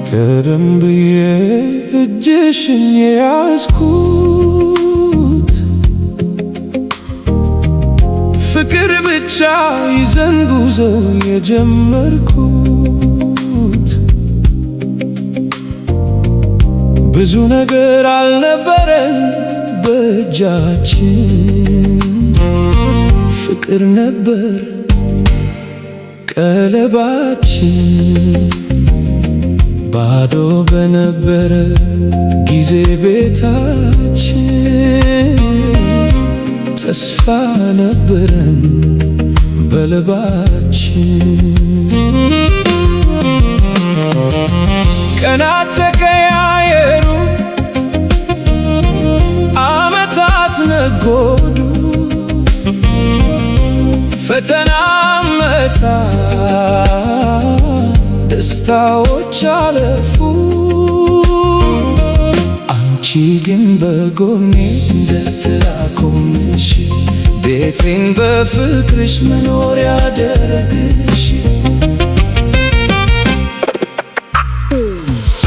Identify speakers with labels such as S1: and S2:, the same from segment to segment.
S1: ቀደም ብዬ እጅሽን የያዝኩት ፍቅር ብቻ ይዘን ጉዞ የጀመርኩት ብዙ ነገር አልነበረን በእጃችን ፍቅር ነበር ቀለባችን ባዶ በነበረ ጊዜ ቤታችን ተስፋ ነበረን በልባችን። ቀናት ተቀያየሩ፣ ዓመታት ነጎዱ፣ ፈተና መጣ፣ ደስታዎች አለፉ። አንቺ ግን በጎኔ እንደተላኮንሽ ቤቴን በፍቅርሽ መኖሪያ ያደረግሽ።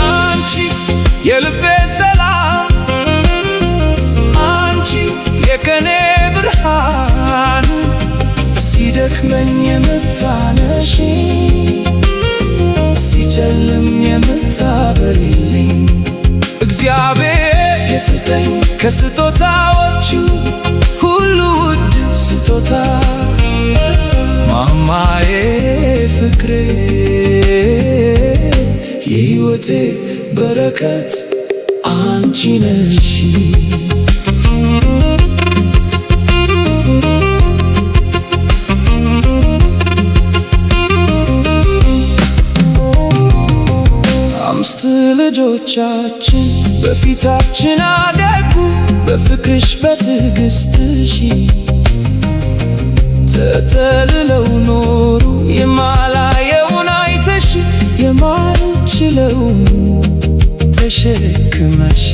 S1: አንቺ የልቤ ሰላም፣ አንቺ የቀኔ ብርሃን፣ ሲደክመኝ የምታነሺ ሲጨልም የምታበሪልኝ እግዚአብሔር የሰጠኝ ከስጦታዎቹ ሁሉ ውድ ስጦታ ማማዬ ፍቅሬ የሕይወቴ በረከት አንቺ ነሽ። አምስት ልጆቻችን በፊታችን አደጉ፣ በፍቅርሽ በትዕግስትሽ ተጠልለው ኖሩ። የማላየውን አይተሽ የማልችለውን ተሸክመሽ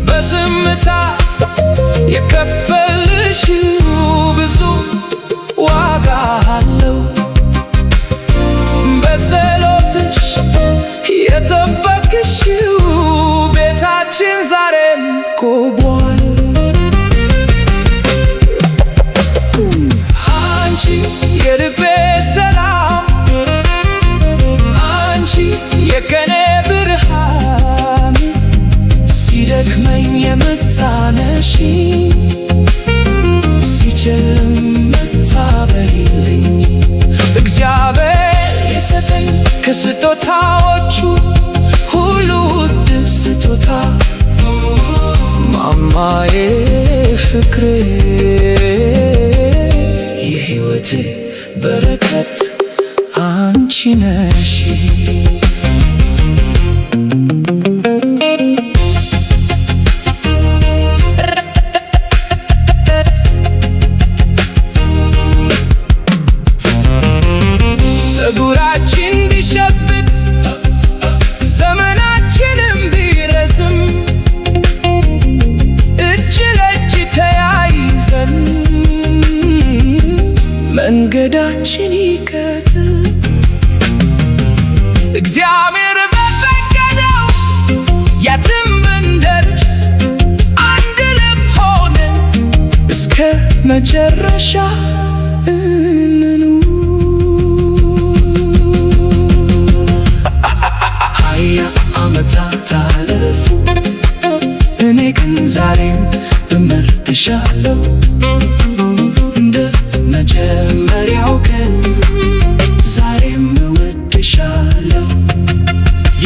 S1: በዝምታ የከፈልሽው ብዙ ዋጋ አለው። በጸሎትሽ የጠበቅሽው ቤታችን ዛሬም ቆሟል። አንቺ የልቤ ሰላም፣ አንቺ የቀኔ ብርሃን፣ ሲደክመኝ የምታነሺ ሲጨልም የምታበሪልኝ እግዚአብሔር የሰጠኝ ከስጦታዎቹ ሁሉ ውድ ስጦታ ማማዬ ፍቅሬ የሕይወቴ በረከት አንቺ ነሽ። ፀጉራችን ቢሸብት ዘመናችንም ቢረዝም እጅ ለእጅ ተያይዘን መንገዳችን ይቀጥል። እግዚአብሔር በፈቀደው የትም ብንደርስ አንድ ልብ ሆነን እስከ መጨረሻ ዓመታት አለፉ፣ እኔ ግን ዛሬም እመርጥሻለሁ እንደ መጀመሪያው ቀን ዛሬም እወድሻለሁ።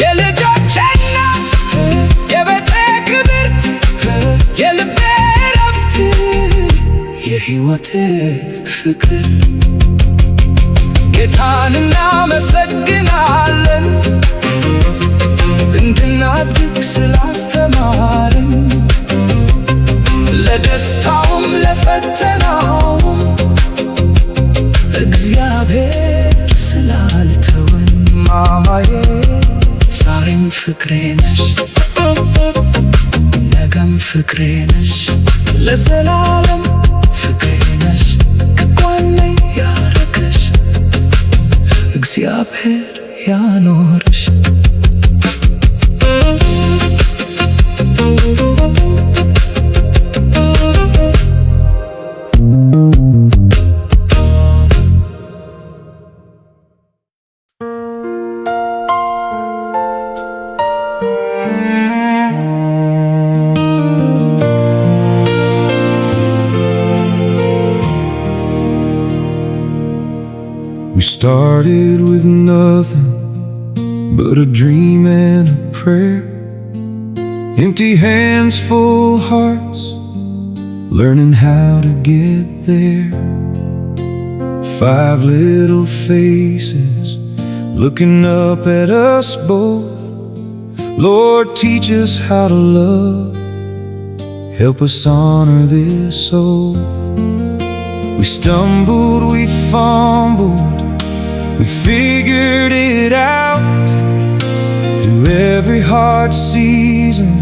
S1: የልጆቼ እናት የቤቴ ክብርት ፍቅር ጌታን እናመሰግናለን እንድናድግ ስላስተማረን ለደስታውም ለፈተናውም እግዚአብሔር ስላልተወን ማማዬ ዛሬም ፍቅሬ ነሽ ነገም ፍቅሬ ነሽ ለዘላለም ፍቅሬ ነሽ ከጎኔ ያረገሽ እግዚአብሔር ያኖርሽ
S2: We started with nothing but a dream and a prayer. Empty hands, full hearts, learning how to get there. 5 little faces looking up at us both. Lord, teach us how to love, help us honor this oath. We stumbled, we fumbled, we figured it out. Through every hard season,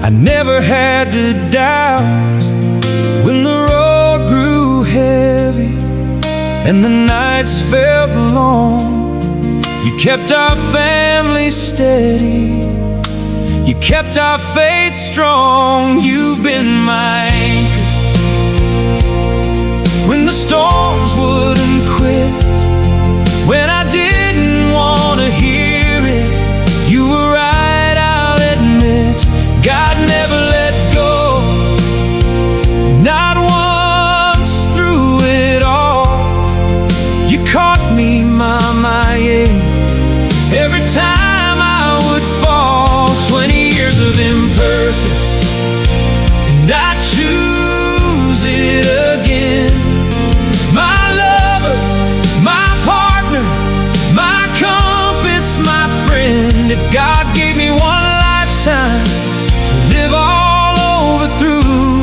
S2: I never had to doubt. When the road grew heavy and the nights felt long, you kept our family steady, you kept our faith strong. You've been my anchor when the storms wouldn't quit. When I didn't want to hear it, you were right, I'll admit. God never let go, not once through it all. You caught me, yeah. Every time I would fall. 20 years of imperfect, and I choose it again. My lover, my partner, my compass, my friend. If God gave me one lifetime to live all over through,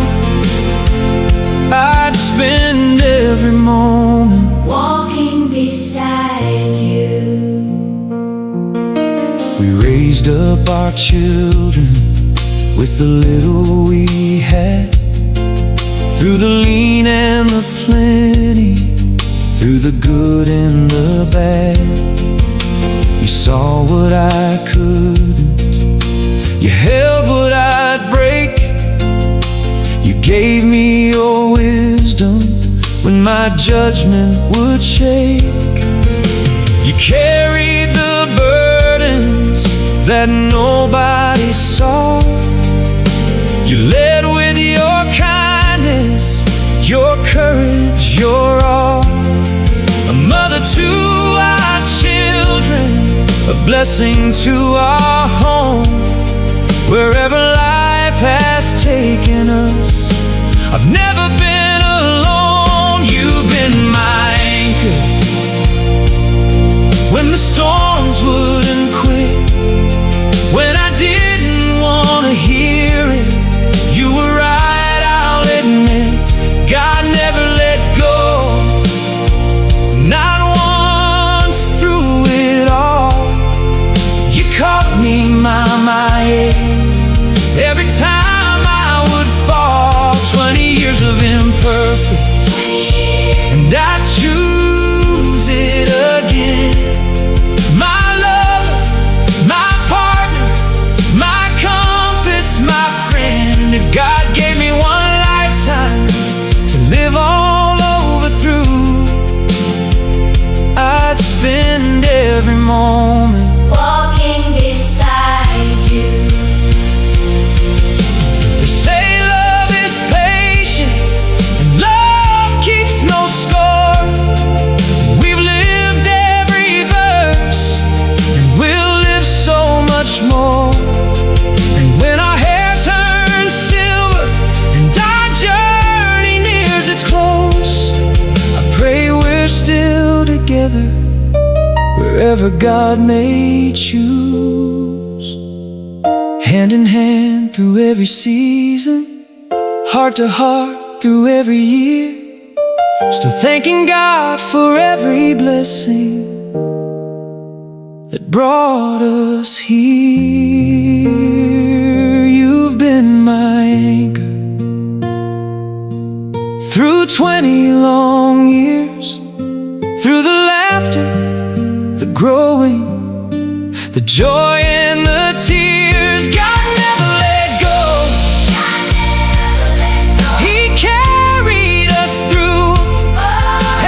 S2: I'd spend every moment
S3: walking beside you.
S2: We raised up our children with the little we had. Through the lean and the plenty, through the good and the bad. You saw what I couldn't, you held what I'd break. You gave me your wisdom when my judgment would shake. You carried the burdens that nobody saw. You led with your kindness, your courage, your all. A mother to our children, a blessing to our home. Wherever life has taken us, I've never been alone. You've been my anchor when the storms wouldn't quit. When I didn't want to hear it, you were right, I'll admit. God never let go, not once through it all. You caught me, yeah. Every time I would fall. 20 years of imperfect, and I choose it again. My love, my partner, my compass, my friend. If God gave me one lifetime to live all over through, I'd spend every moment
S3: walking beside you.
S2: They say love is patient and love keeps no score.
S1: wherever God may choose. Hand in hand through every season, heart to heart through every year, still thanking God for every blessing that brought us here. You've been my anchor through 20 long years, through the laughter, the growing, the joy and the tears. God never let go. He carried us through,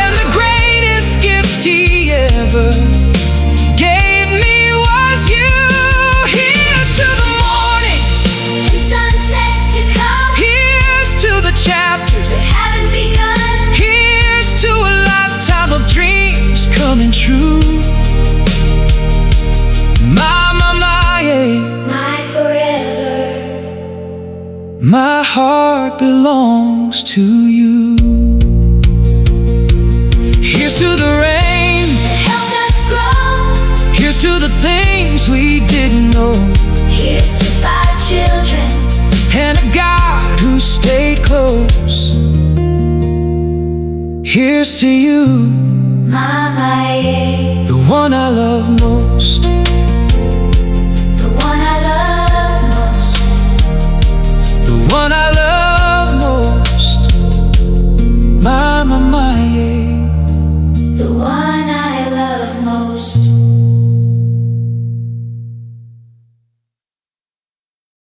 S1: and the greatest gift He ever gave me was you. Here's to the mornings
S3: and sunsets to come.
S1: Here's to the chapters
S3: that haven't begun.
S1: Here's to a lifetime of dreams coming true.
S3: My forever.
S1: My heart belongs to you. Here's to the rain
S3: that helped us grow.
S1: Here's to the things we didn't know.
S3: Here's to 5 children
S1: and a God who stayed close. Here's to you,
S3: Mama,
S1: the one I love most.